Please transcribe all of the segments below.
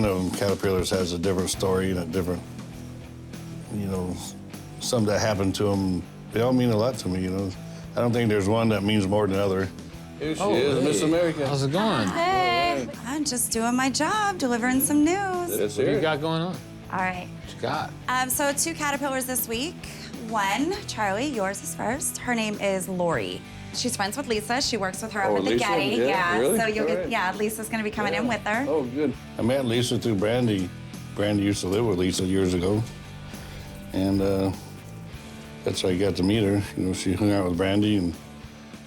one of them, caterpillars, has a different story and a different, something that happened to them. They all mean a lot to me, I don't think there's one that means more than the other. Here she is, Miss America. How's it going? Hey, I'm just doing my job, delivering some news. That's What do you it. got going on? All right. What you got? So 2 caterpillars this week. One, Charlie, yours is first. Her name is Lori. She's friends with Lisa. She works with her up at the Lisa? Getty. Yeah, really? So you'll All get, right. yeah, Lisa's gonna be coming in with her. Oh, good. I met Lisa through Brandie. Brandie used to live with Lisa years ago. And that's how I got to meet her. She hung out with Brandie, and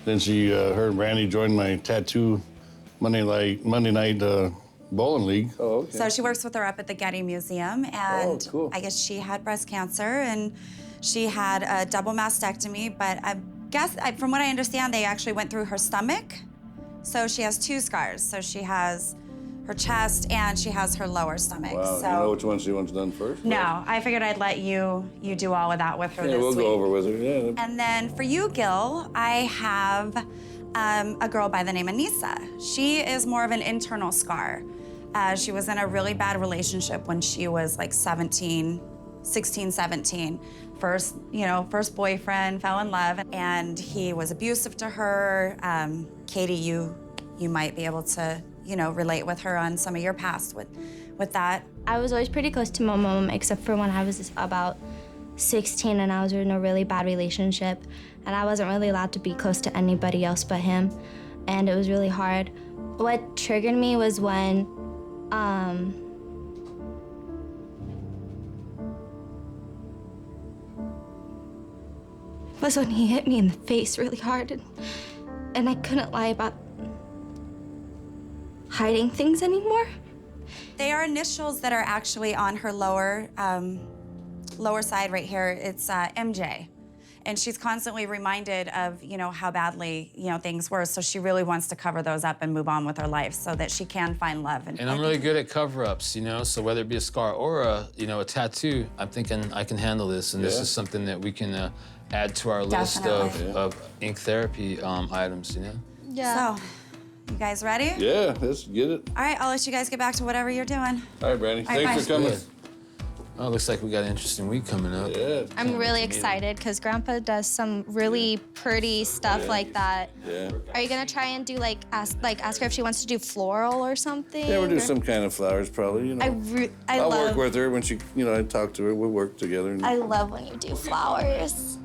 then her and Brandie joined my tattoo Monday night bowling league. Oh, okay. So she works with her up at the Getty Museum, and cool. I guess she had breast cancer, and she had a double mastectomy, but I guess, from what I understand, they actually went through her stomach. So she has 2 scars. So she has her chest and she has her lower stomach. Wow, So you know which one she wants done first? no, I figured I'd let you do all of that with her Yeah, this we'll week. go over with her, yeah. And then for you, Gil, I have a girl by the name of Nisa. She is more of an internal scar. She was in a really bad relationship when she was like 16, 17. First boyfriend, fell in love, and he was abusive to her. Katie, you might be able to, relate with her on some of your past with that. I was always pretty close to my mom, except for when I was about 16 and I was in a really bad relationship, and I wasn't really allowed to be close to anybody else but him, and it was really hard. What triggered me was when he hit me in the face really hard, and I couldn't lie about hiding things anymore. They are initials that are actually on her lower side right here. It's MJ. And she's constantly reminded of, how badly, things were. So she really wants to cover those up and move on with her life so that she can find love. And I'm really good at cover-ups, so whether it be a scar or a tattoo, I'm thinking I can handle this, and this is something that we can add to our list of ink therapy items, Yeah. So, you guys ready? Yeah, let's get it. All right, I'll let you guys get back to whatever you're doing. All right, Brandie, All right, thanks for bye. coming. Good. Oh, looks like we got an interesting week coming up. Yeah. I'm really excited because Grandpa does some really pretty stuff like that. Yeah. Are you gonna try and do ask her if she wants to do floral or something? Yeah, we'll do or- some kind of flowers probably, I'll work with her when she, I talk to her, we'll work together. I love when you do flowers.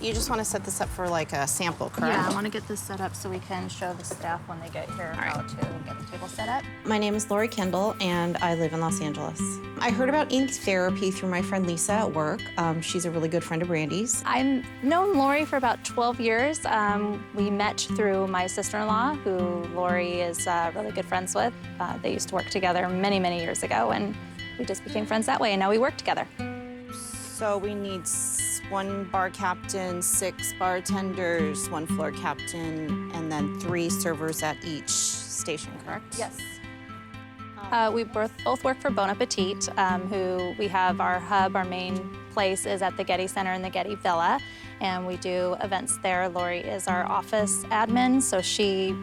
You just want to set this up for like a sample, correct? Yeah, I want to get this set up so we can show the staff when they get here how to get the table set up. My name is Lori Kendall, and I live in Los Angeles. I heard about ink therapy through my friend Lisa at work. She's a really good friend of Brandie's. I've known Lori for about 12 years. We met through my sister-in-law, who Lori is really good friends with. They used to work together many, many years ago, and we just became friends that way, and now we work together. So we need 1 bar captain, 6 bartenders, 1 floor captain, and then 3 servers at each station, correct? Yes. We both work for Bon Appetit, who we have our hub, our main place is at the Getty Center in the Getty Villa, and we do events there. Lori is our office admin, so she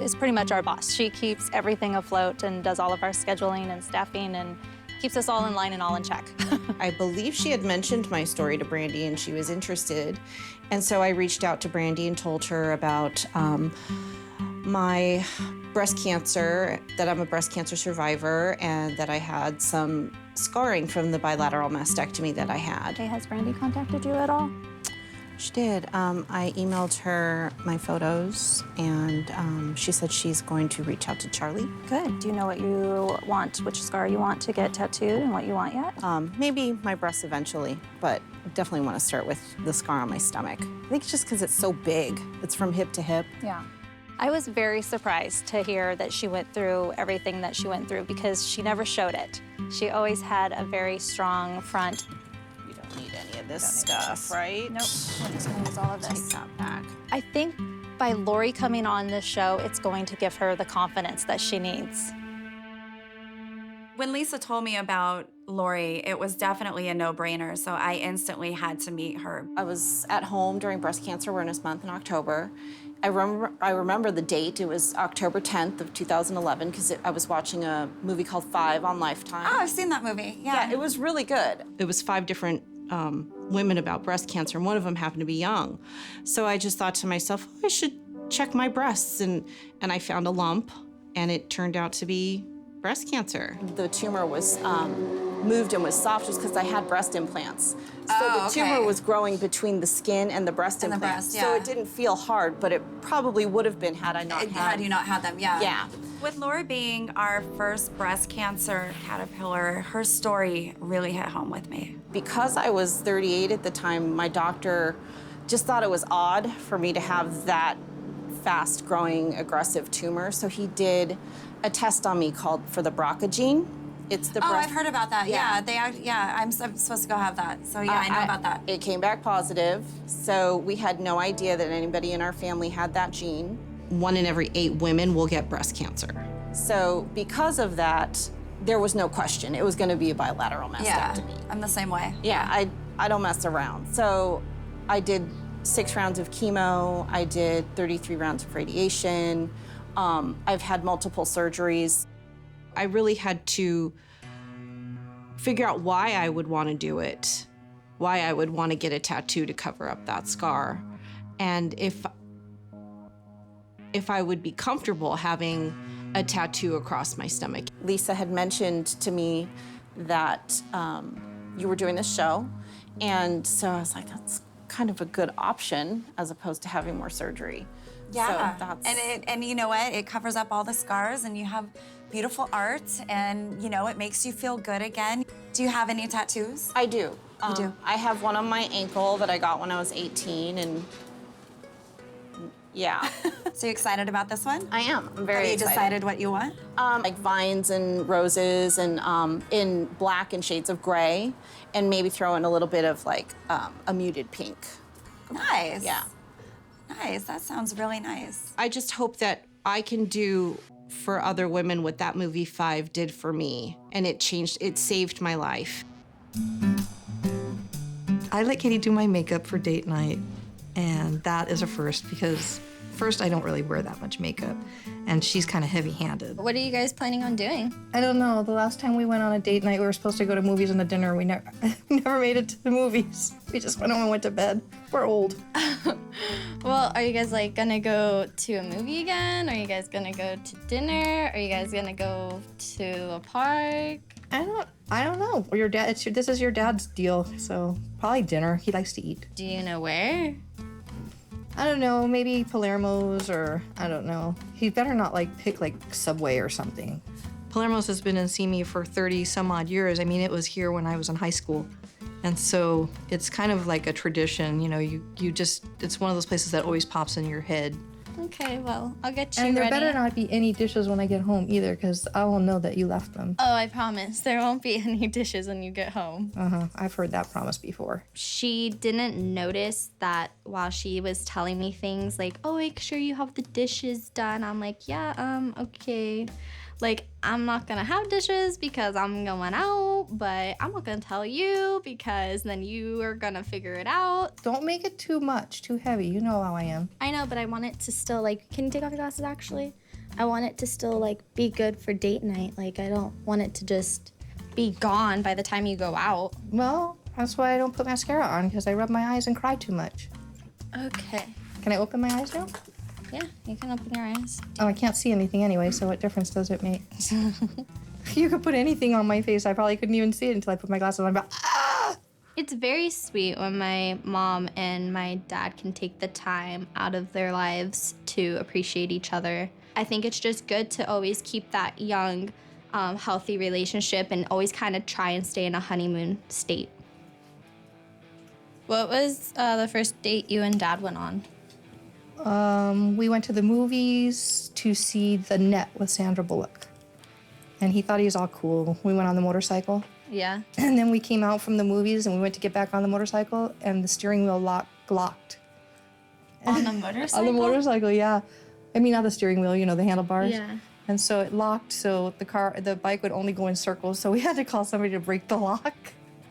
is pretty much our boss. She keeps everything afloat and does all of our scheduling and staffing and keeps us all in line and all in check. I believe she had mentioned my story to Brandie and she was interested. And so I reached out to Brandie and told her about my breast cancer, that I'm a breast cancer survivor, and that I had some scarring from the bilateral mastectomy that I had. Hey, has Brandie contacted you at all? She did. I emailed her my photos, and she said she's going to reach out to Charlie. Good. Do you know what you want, which scar you want to get tattooed and what you want yet? Maybe my breasts eventually, but I definitely want to start with the scar on my stomach. I think it's just because it's so big. It's from hip to hip. Yeah. I was very surprised to hear that she went through everything that she went through because she never showed it. She always had a very strong front. You don't need any of this stuff, right? Nope, we're just gonna use all of this. Take that back. I think by Lori coming on this show, it's going to give her the confidence that she needs. When Lisa told me about Lori, it was definitely a no-brainer, so I instantly had to meet her. I was at home during Breast Cancer Awareness Month in October, I remember the date. It was October 10th of 2011 because I was watching a movie called 5 on Lifetime. Oh, I've seen that movie. Yeah, it was really good. It was 5 different women about breast cancer, and one of them happened to be young. So I just thought to myself, I should check my breasts, and I found a lump, and it turned out to be breast cancer. The tumor was moved and was soft just because I had breast implants. So the tumor was growing between the skin and the breast implants. So it didn't feel hard, but it probably would have been had I not had you not had them, yeah. Yeah. With Laura being our first breast cancer caterpillar, her story really hit home with me. Because I was 38 at the time, my doctor just thought it was odd for me to have that fast-growing, aggressive tumor. So he did a test on me called for the BRCA gene. It's the breast. I've heard about that. Yeah, I'm supposed to go have that. So yeah, I know about that. It came back positive. So we had no idea that anybody in our family had that gene. 1 in every 8 women will get breast cancer. So because of that, there was no question. It was going to be a bilateral mastectomy. Yeah, I'm the same way. Yeah, I don't mess around. So I did 6 rounds of chemo. I did 33 rounds of radiation. I've had multiple surgeries. I really had to figure out why I would want to do it, why I would want to get a tattoo to cover up that scar, and if I would be comfortable having a tattoo across my stomach. Lisa had mentioned to me that you were doing this show, and so I was like, that's kind of a good option as opposed to having more surgery. Yeah, so and you know what? It covers up all the scars, and you have beautiful art, and you know it makes you feel good again. Do you have any tattoos? I do. You do? I have one on my ankle that I got when I was 18, and yeah. So you excited about this one? I am. I'm very excited. Have you decided what you want? Like vines and roses, and in black and shades of gray, and maybe throw in a little bit of like a muted pink. Nice. Yeah. Nice. That sounds really nice. I just hope that I can do for other women what that movie 5 did for me, and it saved my life. I let Katie do my makeup for date night, and that is a first because first, I don't really wear that much makeup, and she's kind of heavy-handed. What are you guys planning on doing? I don't know. The last time we went on a date night, we were supposed to go to movies and a dinner. We never made it to the movies. We just went home and went to bed. We're old. Well, are you guys like gonna go to a movie again? Are you guys gonna go to dinner? Are you guys gonna go to a park? I don't know. Your dad. This is your dad's deal, so probably dinner. He likes to eat. Do you know where? I don't know, maybe Palermo's, or I don't know. He better not like pick like Subway or something. Palermo's has been in Simi for 30 some odd years. I mean, it was here when I was in high school. And so it's kind of like a tradition, you know, you just, it's one of those places that always pops in your head. Okay, well, I'll get you ready. And there ready. better not be any dishes when I get home either, because I will know that you left them. Oh, I promise. There won't be any dishes when you get home. I've heard that promise before. She didn't notice that while she was telling me things like, oh, make sure you have the dishes done. I'm like, yeah, okay. Like, I'm not gonna have dishes because I'm going out, but I'm not gonna tell you because then you are gonna figure it out. Don't make it too much, too heavy. You know how I am. I know, but I want it to still, like, can you take off your glasses, actually? I want it to still, like, be good for date night. Like, I don't want it to just be gone by the time you go out. Well, that's why I don't put mascara on, because I rub my eyes and cry too much. Okay. Can I open my eyes now? Yeah, you can open your eyes. Oh, I can't see anything anyway, so what difference does it make? If you could put anything on my face, I probably couldn't even see it until I put my glasses on. I'm like, ah! It's very sweet when my mom and my dad can take the time out of their lives to appreciate each other. I think it's just good to always keep that young, healthy relationship and always kind of try and stay in a honeymoon state. What was the first date you and Dad went on? We went to the movies to see The Net with Sandra Bullock. And he thought he was all cool. We went on the motorcycle. Yeah. And then we came out from the movies and we went to get back on the motorcycle and the steering wheel locked. On the motorcycle? On the motorcycle, yeah. I mean, not the steering wheel, you know, the handlebars. Yeah. And so it locked, so the bike would only go in circles, so we had to call somebody to break the lock.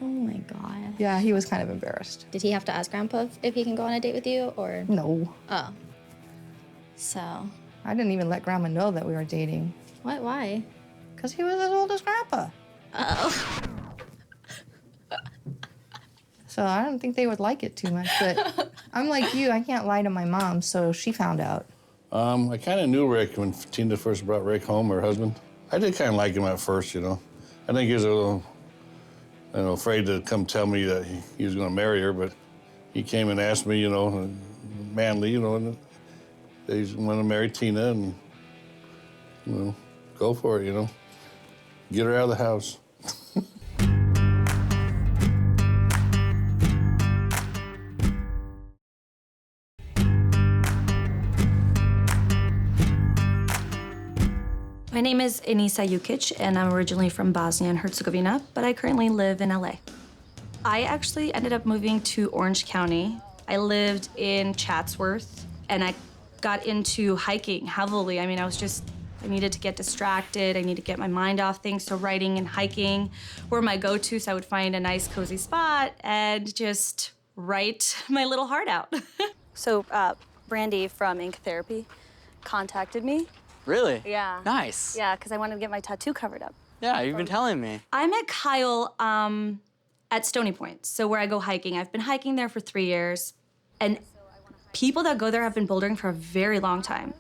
Oh my God. Yeah, he was kind of embarrassed. Did he have to ask Grandpa if he can go on a date with you, or? No. Oh. So. I didn't even let Grandma know that we were dating. What? Why? Because he was as old as Grandpa. Oh. So I don't think they would like it too much, but I'm like you, I can't lie to my mom, so she found out. I kind of knew Rick when Tina first brought Rick home, her husband. I did kind of like him at first, you know. I think he was a little, afraid to come tell me that he was going to marry her, but he came and asked me, manly, and he's going to marry Tina and, go for it, Get her out of the house. My name is Enisa Jukic, and I'm originally from Bosnia and Herzegovina, but I currently live in LA. I actually ended up moving to Orange County. I lived in Chatsworth, and I got into hiking heavily. I mean, I needed to get distracted. I needed to get my mind off things, so writing and hiking were my go-to, so I would find a nice, cozy spot and just write my little heart out. So Brandie from Ink Therapy contacted me. Really? Yeah. Nice. Yeah, because I wanted to get my tattoo covered up. Yeah, you've been telling me. I met Kyle at Stony Point, so where I go hiking. I've been hiking there for 3 years, and people that go there have been bouldering for a very long time.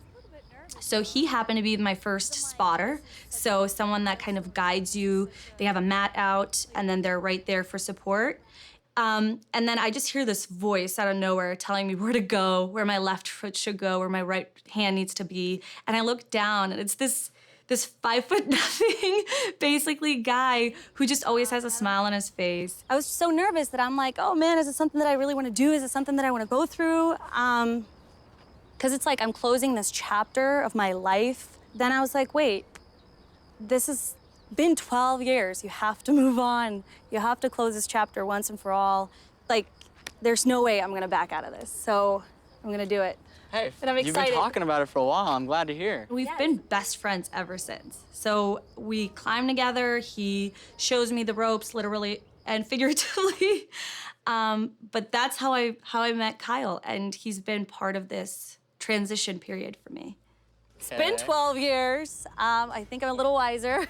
So he happened to be my first spotter, so someone that kind of guides you. They have a mat out, and then they're right there for support. And then I just hear this voice out of nowhere telling me where to go, where my left foot should go, where my right hand needs to be. And I look down, and it's this 5'0" basically guy who just always has a smile on his face. I was so nervous that I'm like, oh man, is it something that I really want to do? Is it something that I want to go through? Because it's like I'm closing this chapter of my life. Then I was like, wait, this has been 12 years. You have to move on. You have to close this chapter once and for all. Like, there's no way I'm gonna back out of this. So I'm gonna do it. Hey, and I'm you've excited. been talking about it for a while. I'm glad to hear. We've been best friends ever since. So we climb together. He shows me the ropes, literally and figuratively. But that's how I met Kyle, and he's been part of this transition period for me. It's been 12 years. I think I'm a little wiser.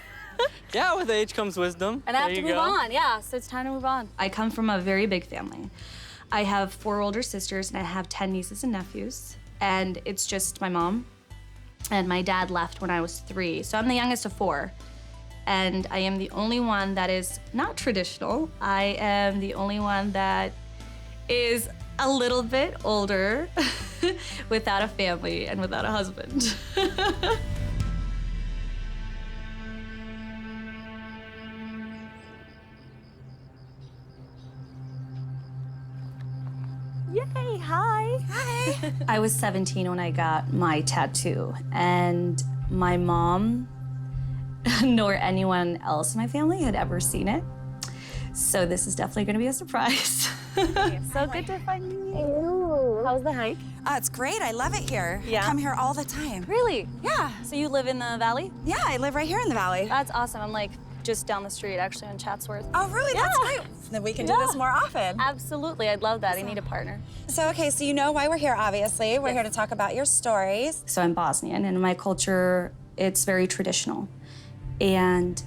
Yeah, with age comes wisdom. And I have to move on, yeah, so it's time to move on. I come from a very big family. I have 4 older sisters, and I have 10 nieces and nephews. And it's just my mom, and my dad left when I was 3. So I'm the youngest of 4. And I am the only one that is not traditional. I am the only one that is a little bit older without a family and without a husband. Yay, hi. Hi. I was 17 when I got my tattoo, and my mom nor anyone else in my family had ever seen it. So this is definitely gonna be a surprise. So good to find you. How's the hike? It's great. I love it here. Yeah. I come here all the time. Really? Yeah. So you live in the valley? Yeah, I live right here in the valley. That's awesome. I'm like just down the street, actually, on Chatsworth. Oh, really? Yeah. That's great. Then we can do this more often. Absolutely. I'd love that. I need a partner. So, okay, so you know why we're here, obviously. We're here to talk about your stories. So I'm Bosnian, and in my culture, it's very traditional. And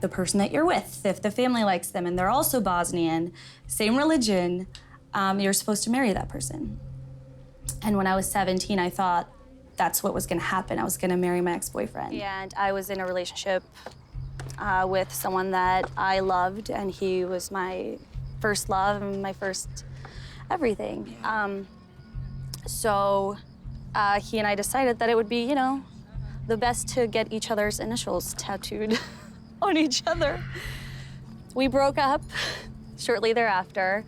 the person that you're with, if the family likes them and they're also Bosnian, same religion, you're supposed to marry that person. And when I was 17, I thought that's what was gonna happen. I was gonna marry my ex-boyfriend. And I was in a relationship with someone that I loved, and he was my first love and my first everything. So he and I decided that it would be, the best to get each other's initials tattooed on each other. We broke up shortly thereafter,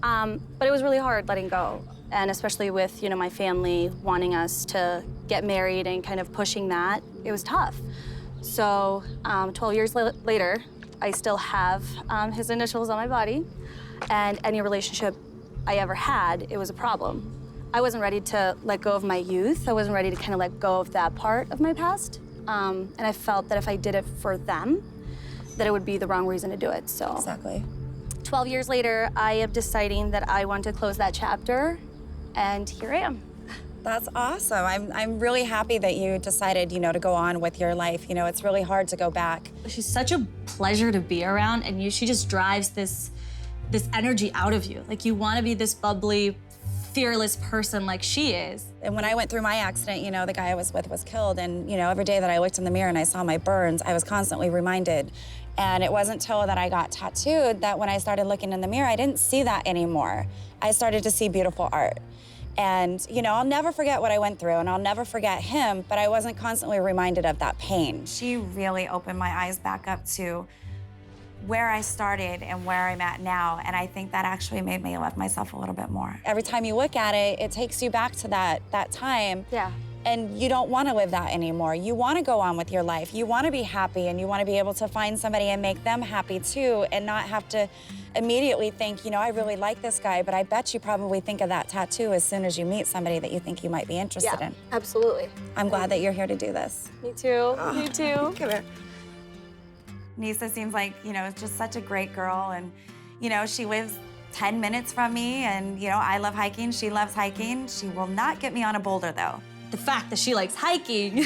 but it was really hard letting go. And especially with, my family wanting us to get married and kind of pushing that, it was tough. So 12 years later, I still have his initials on my body, and any relationship I ever had, it was a problem. I wasn't ready to let go of my youth. I wasn't ready to kind of let go of that part of my past. And I felt that if I did it for them, that it would be the wrong reason to do it, so. Exactly. 12 years later, I am deciding that I want to close that chapter, and here I am. That's awesome. I'm really happy that you decided, you know, to go on with your life. You know, it's really hard to go back. She's such a pleasure to be around, and she just drives this energy out of you. Like, you want to be this bubbly, fearless person like she is. And when I went through my accident, you know, the guy I was with was killed, and, you know, every day that I looked in the mirror and I saw my burns, I was constantly reminded. And it wasn't until that I got tattooed that when I started looking in the mirror, I didn't see that anymore. I started to see beautiful art. And, you know, I'll never forget what I went through, and I'll never forget him, but I wasn't constantly reminded of that pain. She really opened my eyes back up to where I started and where I'm at now, and I think that actually made me love myself a little bit more. Every time you look at it, it takes you back to that time. Yeah. And you don't want to live that anymore. You want to go on with your life. You want to be happy, and you want to be able to find somebody and make them happy too, and not have to immediately think, you know, I really like this guy, but I bet you probably think of that tattoo as soon as you meet somebody that you think you might be interested in. Absolutely. I'm glad that you're here to do this. Me too. Me too. Come here. Nisa seems like, you know, just such a great girl, and, you know, she lives 10 minutes from me, and, you know, I love hiking, she loves hiking. She will not get me on a boulder, though. The fact that she likes hiking,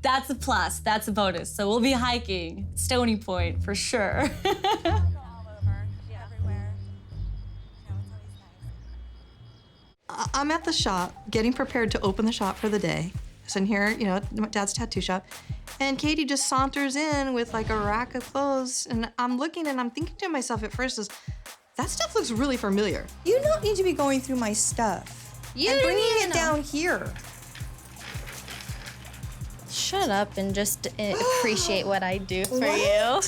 that's a plus, that's a bonus. So we'll be hiking Stony Point for sure. I'm at the shop, getting prepared to open the shop for the day. So in here, you know, my dad's tattoo shop. And Katie just saunters in with like a rack of clothes. And I'm looking and I'm thinking to myself at first is, that stuff looks really familiar. You don't need to be going through my stuff and bringing it down here. Shut up and just appreciate what I do for you.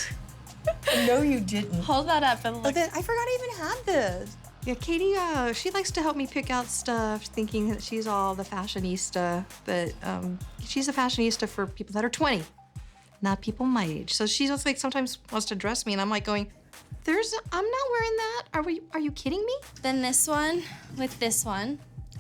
No, you didn't. Hold that up and look. I forgot I even had this. Yeah, Katie, she likes to help me pick out stuff, thinking that she's all the fashionista, but she's a fashionista for people that are 20, not people my age. So she just like sometimes wants to dress me, and I'm like going, I'm not wearing that. Are you kidding me? Then this one with this one.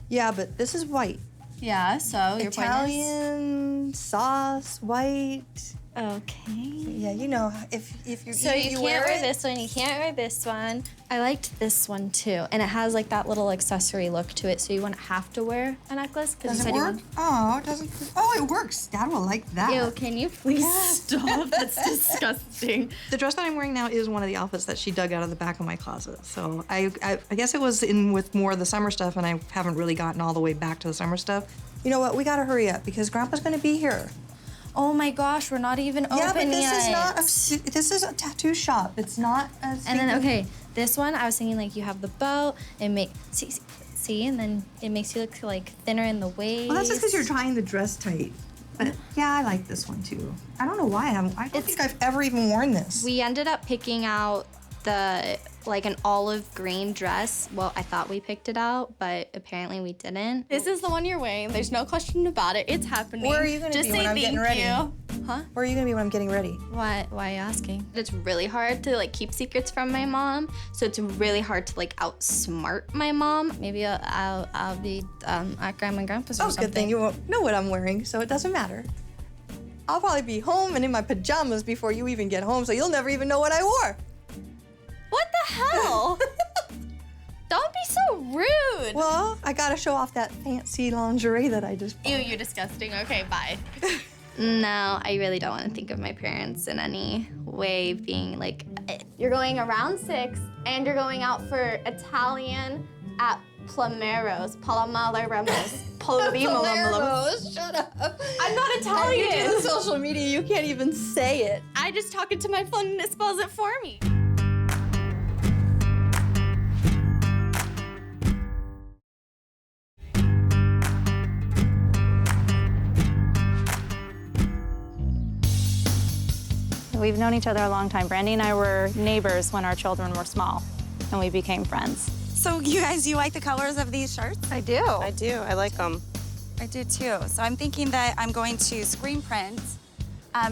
Yeah, but this is white. Yeah, so your Italian sauce, white. Okay. Yeah, you know, if you're so you can't wear this one, you can't wear this one. I liked this one too, and it has like that little accessory look to it, so you wouldn't have to wear a necklace. Does it work? Oh, it doesn't. Oh, it works. Dad will like that. Ew, can you please stop? That's disgusting. The dress that I'm wearing now is one of the outfits that she dug out of the back of my closet. So I guess it was in with more of the summer stuff, and I haven't really gotten all the way back to the summer stuff. You know what? We gotta hurry up because Grandpa's gonna be here. Oh my gosh, we're not even open yet. Yeah, but this is a tattoo shop. It's not a And then, okay, this one, I was thinking like you have the bow, see, and then it makes you look like thinner in the waist. Well, that's just because you're trying the dress tight. But yeah, I like this one too. I don't know why I don't think I've ever even worn this. We ended up picking out like an olive green dress. Well, I thought we picked it out, but apparently we didn't. This is the one you're wearing. There's no question about it. It's happening. Where are you gonna be when I'm getting ready? Huh? Where are you gonna be when I'm getting ready? Why are you asking? It's really hard to like keep secrets from my mom, so it's really hard to like outsmart my mom. Maybe I'll be at Grandma and Grandpa's or something. Good thing you won't know what I'm wearing, so it doesn't matter. I'll probably be home and in my pajamas before you even get home, so you'll never even know what I wore. What the hell? Don't be so rude. Well, I gotta show off that fancy lingerie that I just bought. Ew, you're disgusting. Okay, bye. No, I really don't want to think of my parents in any way being like, you're going around 6 and you're going out for Italian at Palomeros. Palomeros, shut up. I'm not Italian. You do social media, you can't even say it. I just talk into my phone and it spells it for me. We've known each other a long time. Brandie and I were neighbors when our children were small, and we became friends. So you guys, you like the colors of these shirts? I do. I do. I like them. I do too. So I'm thinking that I'm going to screen print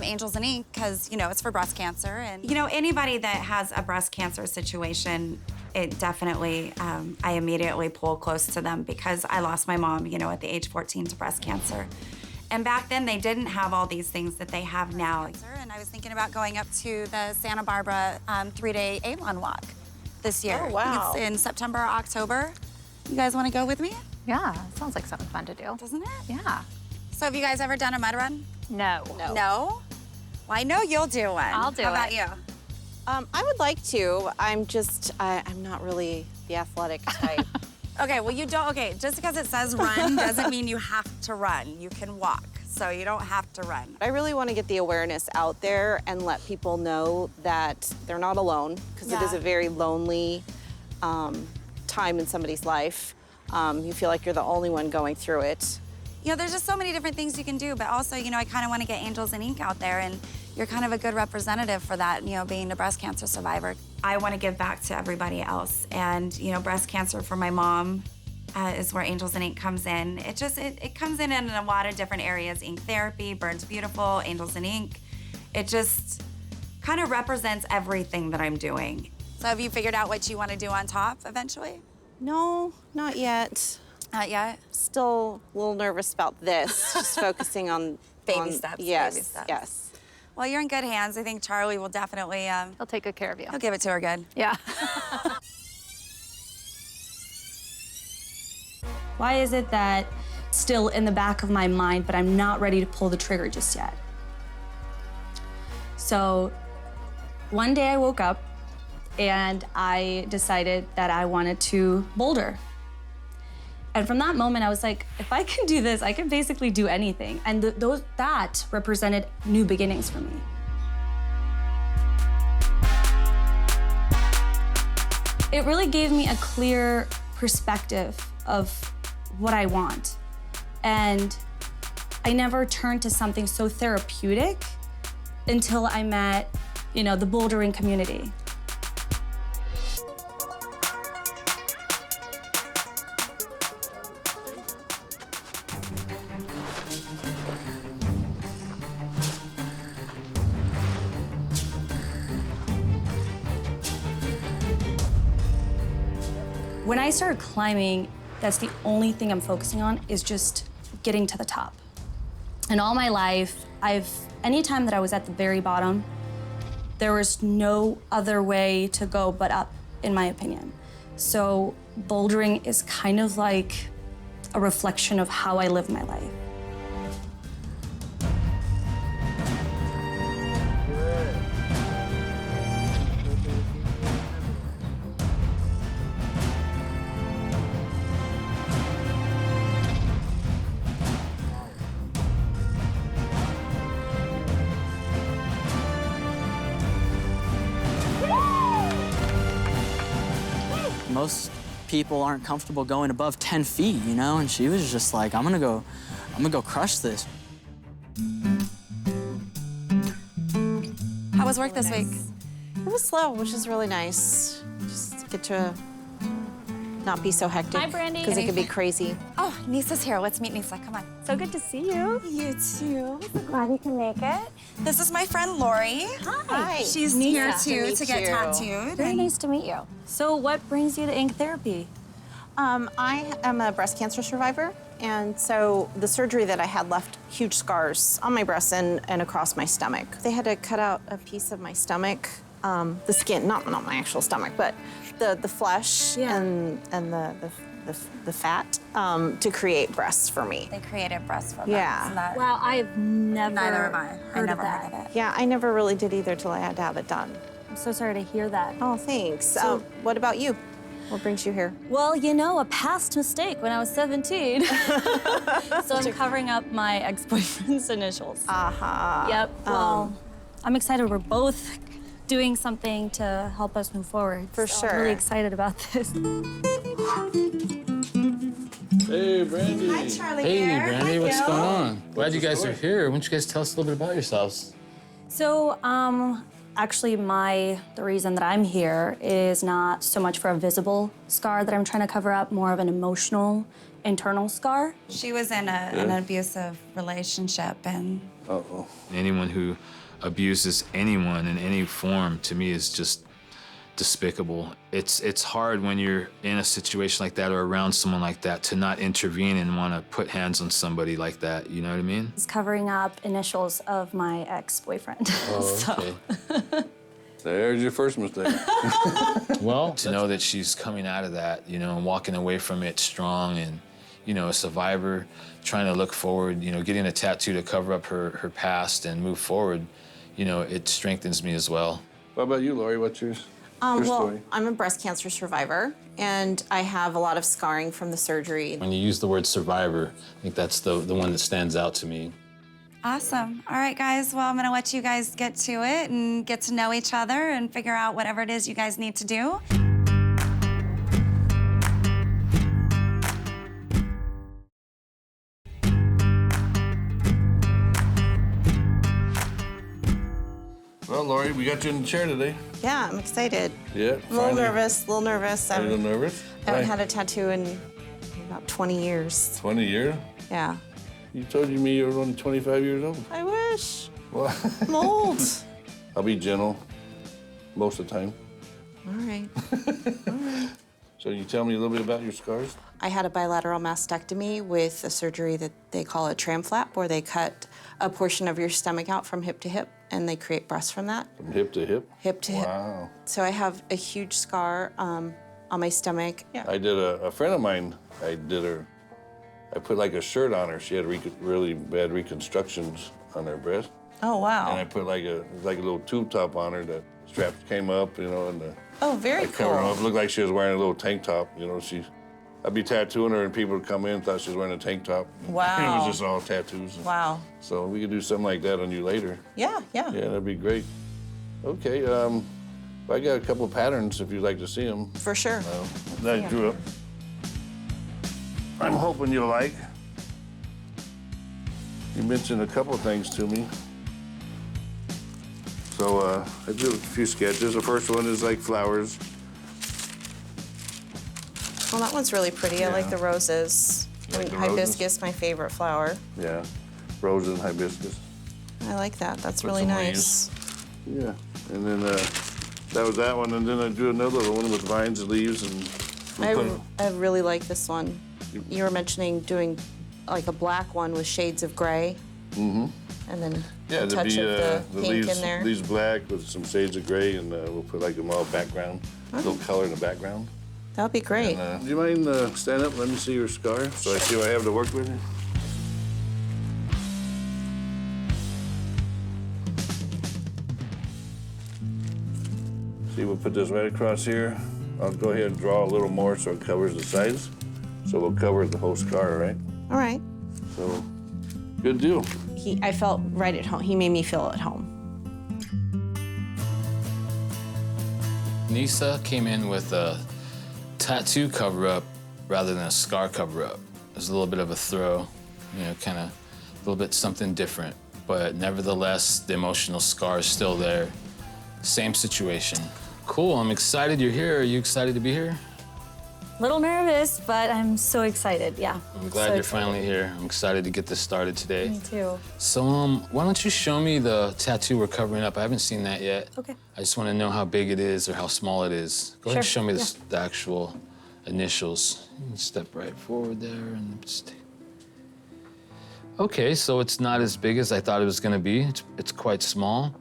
Angels in Ink because, you know, it's for breast cancer. And, you know, anybody that has a breast cancer situation, it definitely, I immediately pull close to them because I lost my mom, you know, at the age 14 to breast cancer. And back then, they didn't have all these things that they have now. And I was thinking about going up to the Santa Barbara 3-day Avon walk this year. Oh, wow. It's in September or October. You guys want to go with me? Yeah, sounds like something fun to do. Doesn't it? Yeah. So have you guys ever done a mud run? No. No? Well, I know you'll do one. I'll do it. How about you? I would like to. I'm not really the athletic type. Okay, well, just because it says run doesn't mean you have to run. You can walk, so you don't have to run. I really want to get the awareness out there and let people know that they're not alone, because it is a very lonely time in somebody's life. You feel like you're the only one going through it. You know, there's just so many different things you can do, but also, I kind of want to get Angels in Ink out there, and you're kind of a good representative for that, being a breast cancer survivor. I want to give back to everybody else, and, breast cancer for my mom is where Angels in Ink comes in. It comes in a lot of different areas: ink therapy, Burns Beautiful, Angels in Ink. It just kind of represents everything that I'm doing. So have you figured out what you want to do on top eventually? No, not yet. Not yet? Still a little nervous about this, just focusing on Baby steps. Yes, Baby steps. yes. Well, you're in good hands. I think Charlie will definitely... He'll take good care of you. He'll give it to her good. Yeah. Why is it that it's still in the back of my mind, but I'm not ready to pull the trigger just yet? So one day I woke up and I decided that I wanted to boulder. And from that moment, I was like, if I can do this, I can basically do anything. And that represented new beginnings for me. It really gave me a clear perspective of what I want. And I never turned to something so therapeutic until I met, the bouldering community. When I started climbing, that's the only thing I'm focusing on is just getting to the top. And all my life, anytime that I was at the very bottom, there was no other way to go but up, in my opinion. So bouldering is kind of like a reflection of how I live my life. Most people aren't comfortable going above 10 feet, and she was just like, I'm gonna go crush this. How was work this week? It was slow, which is really nice. Just get to not be so hectic. Hi, Brandie. Because it can be crazy. Oh, Nisa's here. Let's meet Nisa. Come on. So good to see you. You too. Glad you can make it. This is my friend Lori. Hi. She's Nisa. here Nice too to to get meet you. tattooed. Very nice to meet you. So what brings you to ink therapy? I am a breast cancer survivor, and so the surgery that I had left huge scars on my breasts and across my stomach. They had to cut out a piece of my stomach, the skin, not my actual stomach, but the flesh and the fat to create breasts for me. They created breasts for them. Yeah. Isn't that- Wow, I have never Neither have I. heard never of that. heard of it. Yeah, I never really did either till I had to have it done. I'm so sorry to hear that. Oh, thanks. What about you? What brings you here? Well, a past mistake when I was 17. So I'm covering up my ex-boyfriend's initials. Aha. Yep. Well, I'm excited we're both doing something to help us move forward. For So sure. I'm really excited about this. Hey, Brandie. Hi, Charlie. Hey, here. Brandie, Hi, what's Gil. going on? Glad you guys are here. Why don't you guys tell us a little bit about yourselves? So, actually, the reason that I'm here is not so much for a visible scar that I'm trying to cover up, more of an emotional, internal scar. She was in an abusive relationship, and Uh-oh. Anyone who abuses anyone in any form, to me, is just despicable. It's hard when you're in a situation like that or around someone like that to not intervene and want to put hands on somebody like that, you know what I mean? It's covering up initials of my ex-boyfriend. Oh, okay. There's your first mistake. Well, to know that she's coming out of that, and walking away from it strong and, you know, a survivor trying to look forward, you know, getting a tattoo to cover up her past and move forward, you know, it strengthens me as well. What about you, Lori? What's your Well, story? I'm a breast cancer survivor, and I have a lot of scarring from the surgery. When you use the word survivor, I think that's the one that stands out to me. Awesome. All right, guys. Well, I'm going to let you guys get to it and get to know each other and figure out whatever it is you guys need to do. Well, Lori, we got you in the chair today. Yeah, I'm excited. Yeah, A little nervous, a little nervous. Are you a little nervous? I haven't had a tattoo in about 20 years. 20 years? Yeah. You told me you were only 25 years old. I wish. Well, I'm old. I'll be gentle most of the time. All right. So you tell me a little bit about your scars? I had a bilateral mastectomy with a surgery that they call a tram flap, where they cut a portion of your stomach out from hip to hip, and they create breasts from that. From hip to hip? Hip to hip. Wow. So I have a huge scar on my stomach. Yeah. I did a friend of mine, I put like a shirt on her. She had really bad reconstructions on her breast. Oh, wow. And I put like a little tube top on her. The straps came up, you know, and very I covered her cool. up. It looked like she was wearing a little tank top, you know. I'd be tattooing her and people would come in and thought she was wearing a tank top. Wow. It was just all tattoos. Wow. So we could do something like that on you later. Yeah, yeah. Yeah, that'd be great. Okay, I got a couple of patterns if you'd like to see them. For sure. That I drew up. I'm hoping you'll like. You mentioned a couple of things to me. So I drew a few sketches. The first one is like flowers. Well, that one's really pretty. I like the roses. You like the hibiscus, roses? my favorite flower. Yeah, roses and hibiscus. I like that. That's With really some nice. leaves. Yeah, and then that was that one, and then I drew another one with vines and leaves, and I really like this one. You were mentioning doing like a black one with shades of gray. Mm-hmm. And then a touch of the pink leaves, in there. leaves black with some shades of gray, and we'll put like a little background, a little color in the background. That would be great. And, do you mind stand up? Let me see your scar, so I see what I have to work with. See, we'll put this right across here. I'll go ahead and draw a little more so it covers the sides. So we'll cover the whole scar, all right? All right. So, good deal. I felt right at home. He made me feel at home. Nisa came in with a tattoo cover-up rather than a scar cover-up. It was a little bit of a throw, you know, kind of a little bit something different. But nevertheless, the emotional scar is still there. Same situation. Cool, I'm excited you're here. Are you excited to be here? Little nervous, but I'm so excited, yeah. I'm glad you're finally here. I'm excited to get this started today. Me too. So, why don't you show me the tattoo we're covering up? I haven't seen that yet. Okay. I just want to know how big it is or how small it is. Go ahead and show me the actual initials. You can step right forward there and just... Okay, so it's not as big as I thought it was going to be. It's quite small.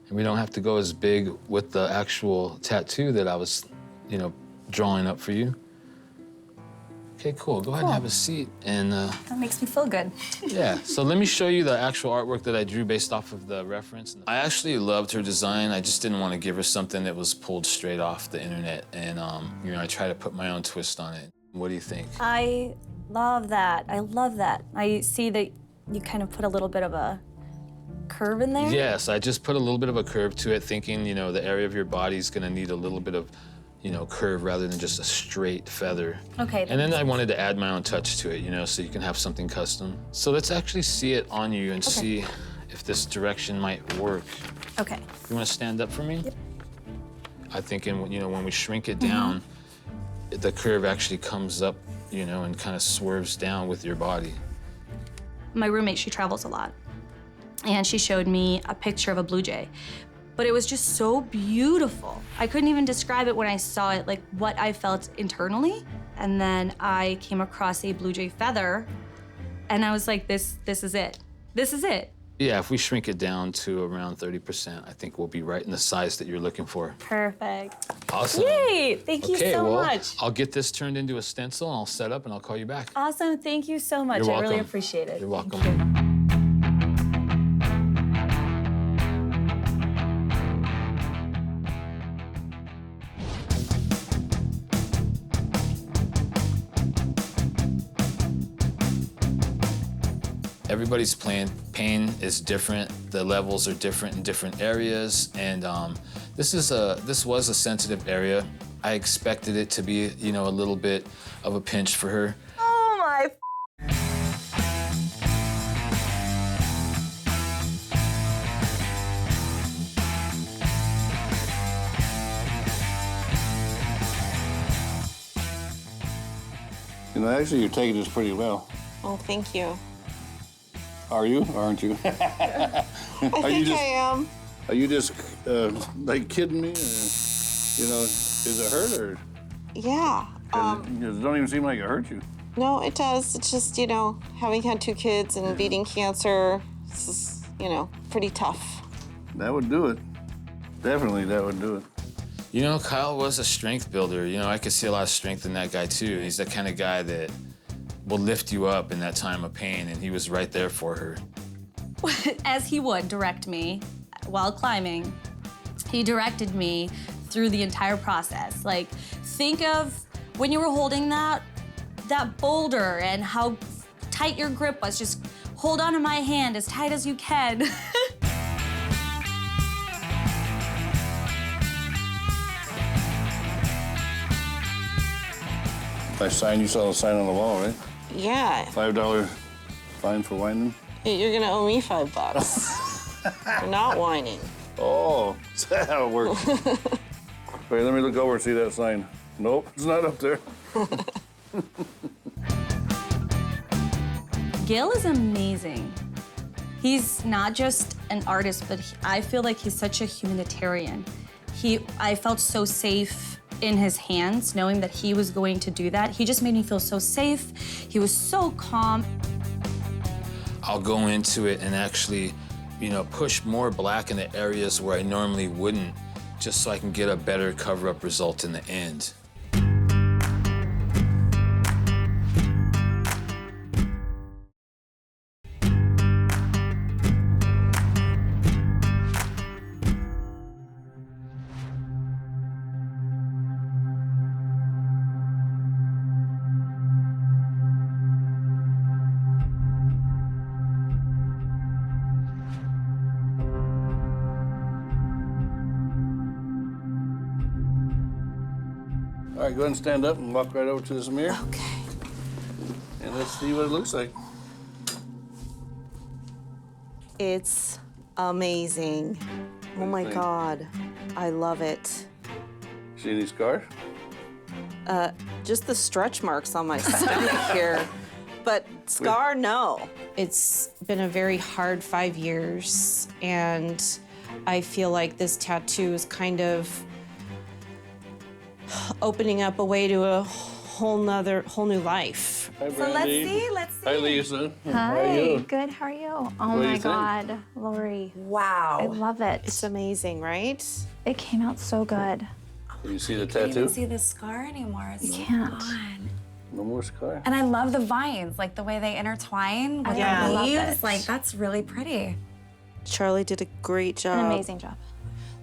And we don't have to go as big with the actual tattoo that I was, you know, drawing up for you. Okay, cool. Go ahead and have a seat. And that makes me feel good. yeah, so let me show you the actual artwork that I drew based off of the reference. I actually loved her design. I just didn't want to give her something that was pulled straight off the internet. And, you know, I try to put my own twist on it. What do you think? I love that. I love that. I see that you kind of put a little bit of a curve in there. Yes, I just put a little bit of a curve to it, thinking, you know, the area of your body is going to need a little bit of, you know, curve rather than just a straight feather. Okay. And then I wanted to add my own touch to it, you know, so you can have something custom. So let's actually see it on you and see if this direction might work. Okay. You want to stand up for me? Yep. I think, you know, when we shrink it down, the curve actually comes up, you know, and kind of swerves down with your body. My roommate, she travels a lot. And she showed me a picture of a blue jay. But it was just so beautiful. I couldn't even describe it when I saw it, like what I felt internally. And then I came across a blue jay feather, and I was like, this is it. This is it. Yeah, if we shrink it down to around 30%, I think we'll be right in the size that you're looking for. Perfect. Awesome. Yay! Thank you Okay, so well, much. I'll get this turned into a stencil, and I'll set up, and I'll call you back. Awesome. Thank you so much. You're I really welcome. appreciate it. You're welcome. Thank you. Everybody's pain is different. The levels are different in different areas, and this was a sensitive area. I expected it to be, you know, a little bit of a pinch for her. Oh my. You know, actually, you're taking this pretty well. Oh, thank you. Are you, or aren't you? I think I am. Are you just, like, kidding me? Or, you know, is it hurt, or? Yeah. 'Cause it don't even seem like it hurt you. No, it does. It's just, you know, having had 2 kids and beating cancer, this is, you know, pretty tough. That would do it. Definitely, that would do it. You know, Kyle was a strength builder. You know, I could see a lot of strength in that guy, too. He's the kind of guy that will lift you up in that time of pain, and he was right there for her. As he would direct me while climbing, he directed me through the entire process. Like, think of when you were holding that boulder and how tight your grip was. Just hold onto my hand as tight as you can. I sign, you saw the sign on the wall, right? Yeah. $5 fine for whining. You're gonna owe me $5 for not whining. Oh, is that how it works? Wait, let me look over and see that sign. Nope, it's not up there. Gil is amazing. He's not just an artist, but I feel like he's such a humanitarian. I felt so safe in his hands, knowing that he was going to do that. He just made me feel so safe. He was so calm. I'll go into it and actually, you know, push more black in the areas where I normally wouldn't, just so I can get a better cover-up result in the end. All right, go ahead and stand up and walk right over to this mirror. Okay. And let's see what it looks like. It's amazing. Oh my think? God. I love it. See any scars? Just the stretch marks on my stomach here. But scar, no. It's been a very hard 5 years, and I feel like this tattoo is kind of opening up a way to a whole new life. Hi, So let's Brandie. see. Hi, Lisa. How are Hi, you? good, how are you? Oh What do you my think? God, Lori, I Wow. love it. It's amazing, right? It came out so good. Can you see the I can't tattoo? even see the scar anymore. It's so can't. gone. No more scar. And I love the vines, like the way they intertwine with Yeah. the love leaves. it. Like, that's really pretty. Charlie did a great job. An amazing job.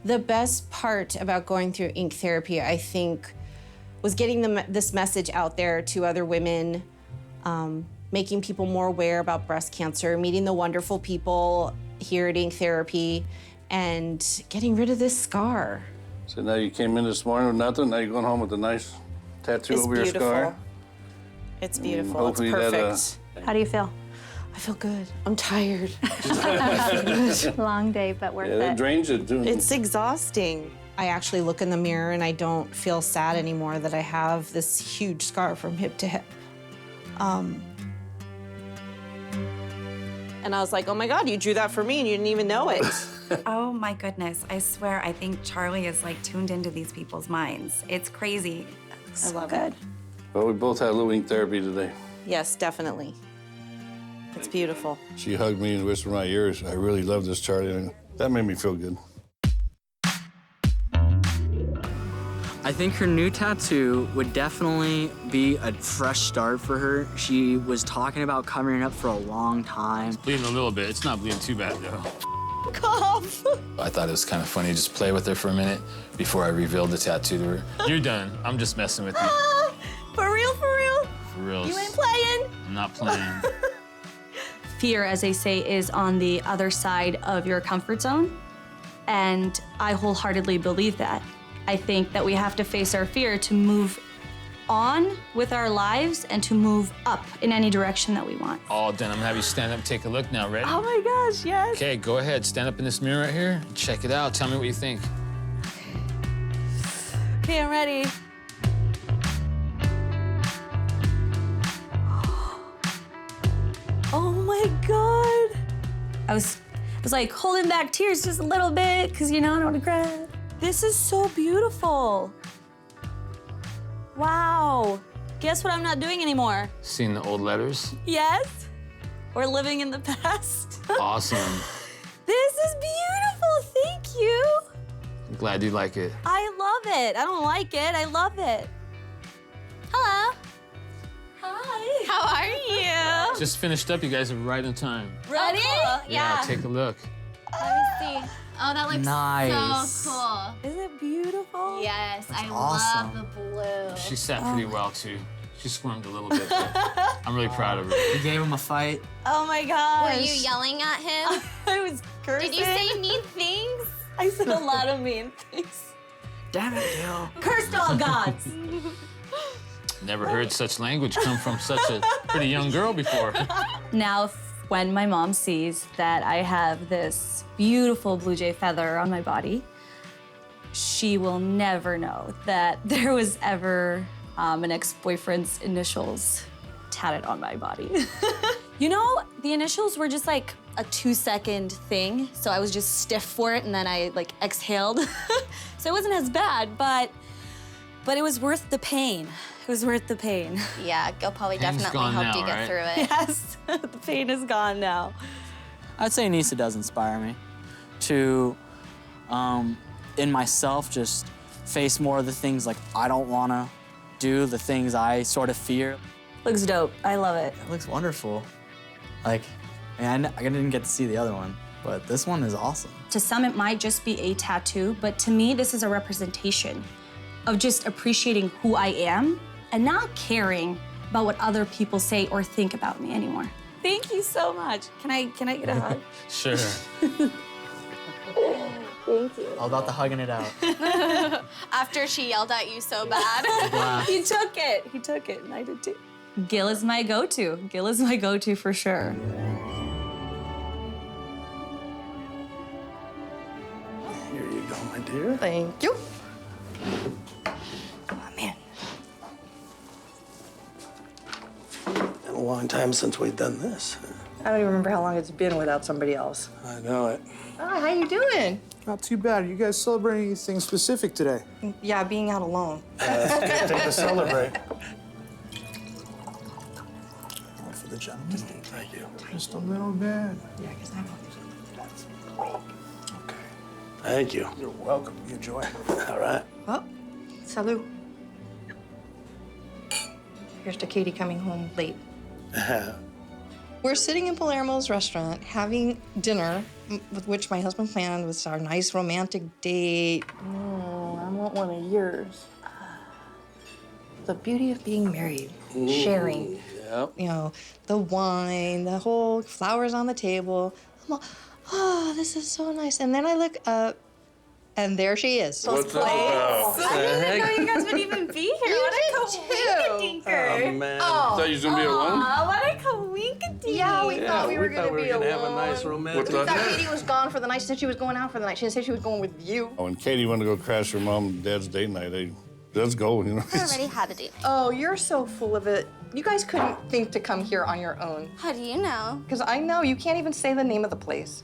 The best part about going through ink therapy, I think, was getting this message out there to other women, making people more aware about breast cancer, meeting the wonderful people here at Ink Therapy, and getting rid of this scar. So now you came in this morning with nothing. Now you're going home with a nice tattoo It's over your beautiful. scar. It's beautiful. It's hopefully that, perfect. How do you feel? I feel good. I'm tired. Long day, but worth Yeah, that it. drains it too. It's exhausting. I actually look in the mirror and I don't feel sad anymore that I have this huge scar from hip to hip. And I was like, oh my God, you drew that for me and you didn't even know it. Oh my goodness. I swear, I think Charlie is like tuned into these people's minds. It's crazy. I love Good. it. Well, we both had a little ink therapy today. Yes, definitely. It's beautiful. She hugged me and whispered in my ears, I really love this, Charlie. And that made me feel good. I think her new tattoo would definitely be a fresh start for her. She was talking about covering it up for a long time. It's bleeding a little bit. It's not bleeding too bad, though. Cough. I thought it was kind of funny to just play with her for a minute before I revealed the tattoo to her. You're done. I'm just messing with you. For real, for real? For real. You ain't playing? I'm not playing. Fear, as they say, is on the other side of your comfort zone. And I wholeheartedly believe that. I think that we have to face our fear to move on with our lives and to move up in any direction that we want. All done. I'm gonna have you stand up and take a look now. Ready? Oh my gosh, yes. Okay, go ahead. Stand up in this mirror right here. Check it out. Tell me what you think. Okay, I'm ready. Oh my God. I was like holding back tears just a little bit because, you know, I don't want to cry. This is so beautiful. Wow. Guess what I'm not doing anymore? Seeing the old letters? Yes. We're living in the past. Awesome. This is beautiful. Thank you. I'm glad you like it. I love it. I don't like it. I love it. Hello. Hi. How are you? Just finished up. You guys are right on time. Ready? Oh, cool. Yeah, take a look. Let me see. Oh, that looks Nice. so cool. Isn't it beautiful? Yes, I awesome. love the blue. She sat pretty well, too. She squirmed a little bit, but I'm really proud of her. You gave him a fight. Oh my gosh. Were you yelling at him? I was cursing. Did you say mean things? I said a lot of mean things. Damn it, Gil. Cursed all gods. Never heard such language come from such a pretty young girl before. Now, when my mom sees that I have this beautiful blue jay feather on my body, she will never know that there was ever an ex-boyfriend's initials tatted on my body. You know, the initials were just like a 2-second thing, so I was just stiff for it, and then I like exhaled. So it wasn't as bad, but it was worth the pain. It was worth the pain. Yeah, Gil probably Pain's definitely gone helped now, you get right? through it. Yes, the pain is gone now. I'd say Nisa does inspire me to, in myself, just face more of the things like I don't want to do, the things I sort of fear. Looks dope. I love it. It looks wonderful. Like, I didn't get to see the other one, but this one is awesome. To some, it might just be a tattoo, but to me, this is a representation of just appreciating who I am and not caring about what other people say or think about me anymore. Thank you so much. Can I get a hug? Sure. Thank you. All about the hugging it out. After she yelled at you so bad. He took it. He took it, and I did too. Gil is my go-to. Gil is my go-to for sure. Here you go, my dear. Thank you. Been a long time since we've done this. I don't even remember how long it's been without somebody else. I know it. Oh, how you doing? Not too bad. Are you guys celebrating anything specific today? Yeah, being out alone. Take to celebrate. One for the gentleman. Thank you. Just a little bit. Yeah, because I'm Okay. Thank you. You're welcome. You enjoy. All right. Oh, salute. Here's to Katie coming home late. We're sitting in Palermo's restaurant having dinner, with which my husband planned was our nice romantic date. Oh, I want one of yours. The beauty of being married, sharing. Yep. You know, the wine, the whole flowers on the table. I'm all, oh, this is so nice. And then I look up, and there she is. What's that about? I didn't know you guys would even be here. What a Oh, man. Thought you was going to be alone? What a coinkadink. Yeah, we thought we were going to be gonna alone. have a nice romantic We thought Katie was gone for the night. She said she was going out for the night. She said she was going with you. When Katie wanted to go crash her mom and dad's date night, let's go, you know. I already had a date. Oh, you're so full of it. You guys couldn't think to come here on your own. How do you know? Because I know you can't even say the name of the place.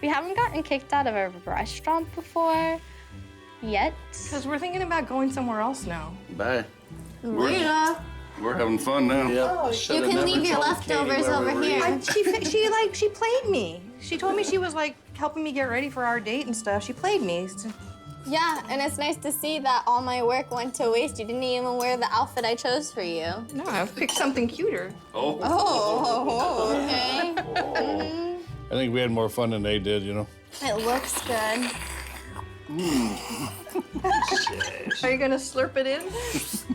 We haven't gotten kicked out of a restaurant before yet. Because we're thinking about going somewhere else now. Bye. Rita. We're having fun now. You can leave your leftovers over here. She played me. She told me she was like helping me get ready for our date and stuff. She played me. Yeah, and it's nice to see that all my work went to waste. You didn't even wear the outfit I chose for you. No, I picked something cuter. Oh. Okay. I think we had more fun than they did, you know. It looks good. Are you gonna slurp it in?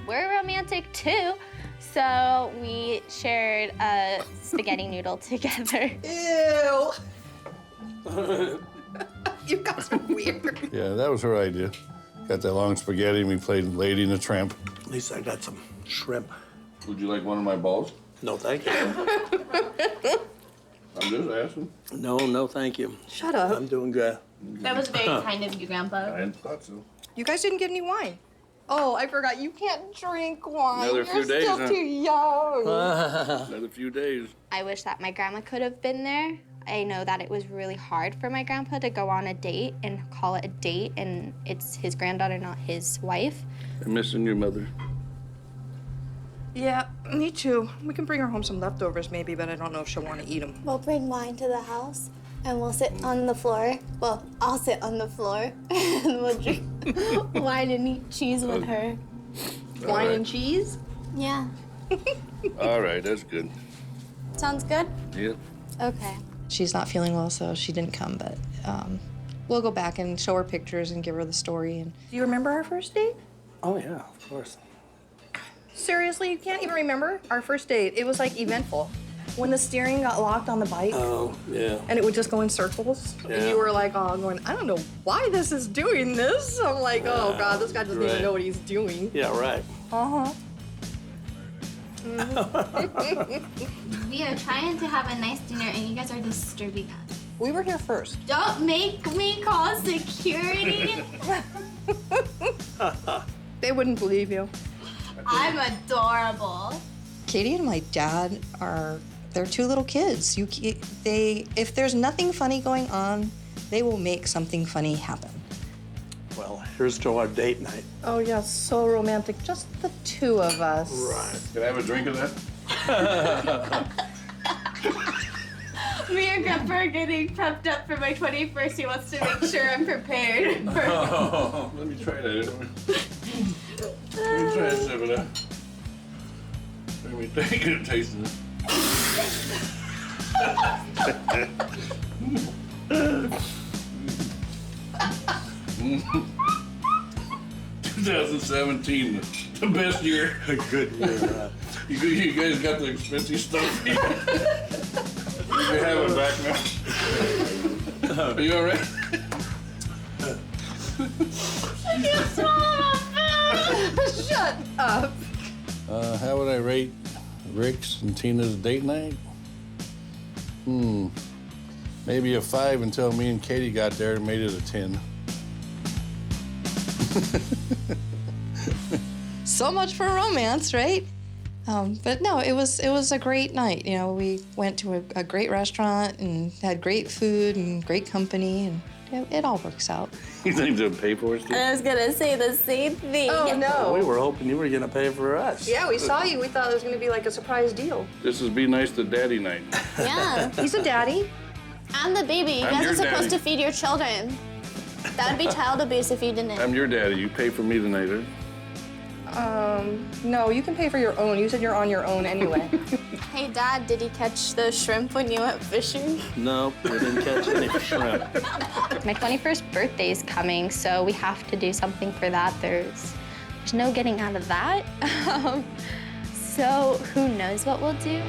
We're romantic too. So we shared a spaghetti noodle together. Ew. You guys are weird. Yeah, that was her idea. Got that long spaghetti and we played Lady and the Tramp. At least I got some shrimp. Would you like one of my balls? No, thank you. I'm just asking. No, thank you. Shut up. I'm doing good. That was very kind of you, Grandpa. I thought so. You guys didn't get any wine. Oh, I forgot. You can't drink wine. Another few days, You're still huh? too young. Another few days. I wish that my grandma could have been there. I know that it was really hard for my grandpa to go on a date and call it a date, and it's his granddaughter, not his wife. I'm missing your mother. Yeah, me too. We can bring her home some leftovers maybe, but I don't know if she'll want to eat them. We'll bring wine to the house, and we'll sit on the floor. Well, I'll sit on the floor, and we'll drink wine and eat cheese with her. Wine and cheese? Yeah. All right, that's good. Sounds good? Yeah. Okay. She's not feeling well, so she didn't come, but we'll go back and show her pictures and give her the story. And do you remember our first date? Oh, yeah, of course. Seriously, you can't even remember our first date? It was like eventful. When the steering got locked on the bike. Oh, yeah. And it would just go in circles. Yeah. And you were like, oh, going, I don't know why this is doing this. I'm like, oh, God, this guy doesn't even know what he's doing. Yeah, right. Uh-huh. We are trying to have a nice dinner and you guys are disturbing us. We were here first. Don't make me call security. They wouldn't believe you. I'm adorable. Katie and my dad they're two little kids. If there's nothing funny going on, they will make something funny happen. Well, here's to our date night. Oh, yeah, so romantic. Just the two of us. Right. Can I have a drink of that? Me and Grandpa are getting prepped up for my 21st. He wants to make sure I'm prepared. Oh, let me try that. Let me try a sip of that. Let me take a taste of it. 2017, the best year. Good year. You guys got the expensive stuff. You can have it back now. Are you all right? I can't swallow my food. Shut up. How would I rate Rick's and Tina's date night? Maybe a 5 until me and Katie got there and made it a 10. So much for romance, right? But no, it was a great night. You know, we went to a great restaurant and had great food and great company, and it all works out. You think they'll pay for us? I was gonna say the same thing. Oh, no. We were hoping you were gonna pay for us. Yeah, we saw you. We thought it was gonna be like a surprise deal. This is Be Nice to Daddy night. Yeah. He's a daddy. I'm the baby. You I'm guys your are supposed daddy. to feed your children. That would be child abuse if you didn't. I'm your daddy. You pay for me tonight, right? No, you can pay for your own. You said you're on your own anyway. Hey, Dad, did he catch the shrimp when you went fishing? Nope, we didn't catch any shrimp. My 21st birthday is coming, so we have to do something for that. There's no getting out of that. So who knows what we'll do?